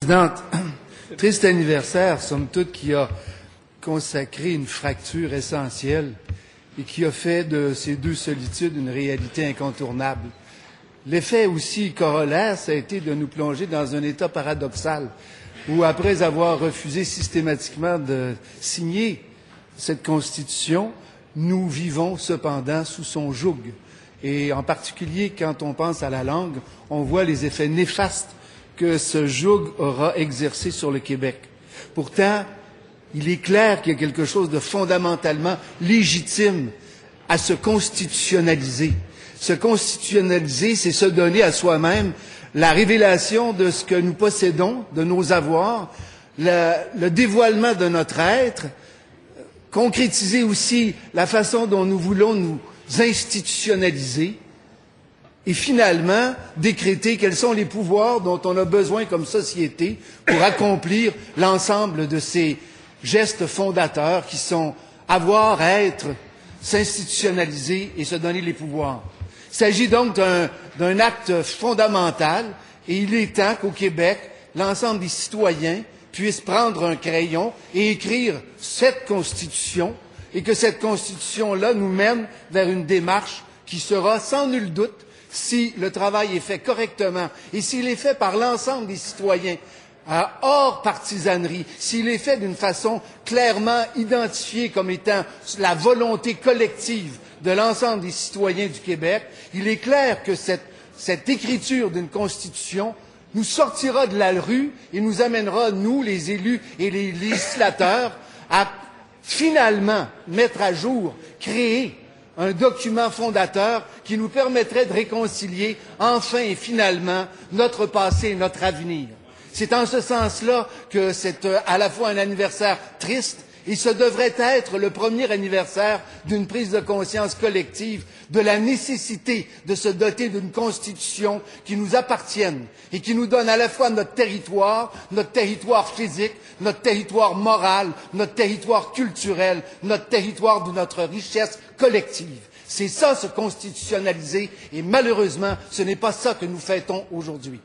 Présidente, triste anniversaire, somme toute, qui a consacré une fracture essentielle et qui a fait de ces deux solitudes une réalité incontournable. L'effet aussi corollaire, ça a été de nous plonger dans un état paradoxal où, après avoir refusé systématiquement de signer cette Constitution, nous vivons cependant sous son joug. Et en particulier, quand on pense à la langue, on voit les effets néfastes que ce joug aura exercé sur le Québec. Pourtant, il est clair qu'il y a quelque chose de fondamentalement légitime à se constitutionnaliser. Se constitutionnaliser, c'est se donner à soi-même la révélation de ce que nous possédons, de nos avoirs, le dévoilement de notre être, concrétiser aussi la façon dont nous voulons nous institutionnaliser et finalement décréter quels sont les pouvoirs dont on a besoin comme société pour accomplir l'ensemble de ces gestes fondateurs qui sont avoir, être, s'institutionnaliser et se donner les pouvoirs. Il s'agit donc d'un acte fondamental et il est temps qu'au Québec, l'ensemble des citoyens puissent prendre un crayon et écrire cette Constitution et que cette Constitution-là nous mène vers une démarche qui sera sans nul doute, si le travail est fait correctement et s'il est fait par l'ensemble des citoyens, hors partisanerie, s'il est fait d'une façon clairement identifiée comme étant la volonté collective de l'ensemble des citoyens du Québec, il est clair que cette écriture d'une Constitution nous sortira de la rue et nous amènera, nous, les élus et les législateurs, à finalement mettre à jour, créer un document fondateur qui nous permettrait de réconcilier enfin et finalement notre passé et notre avenir. C'est en ce sens-là que c'est à la fois un anniversaire triste et ce devrait être le premier anniversaire d'une prise de conscience collective de la nécessité de se doter d'une Constitution qui nous appartienne et qui nous donne à la fois notre territoire physique, notre territoire moral, notre territoire culturel, notre territoire de notre richesse collective. C'est ça, se constitutionnaliser, et malheureusement, ce n'est pas ça que nous fêtons aujourd'hui.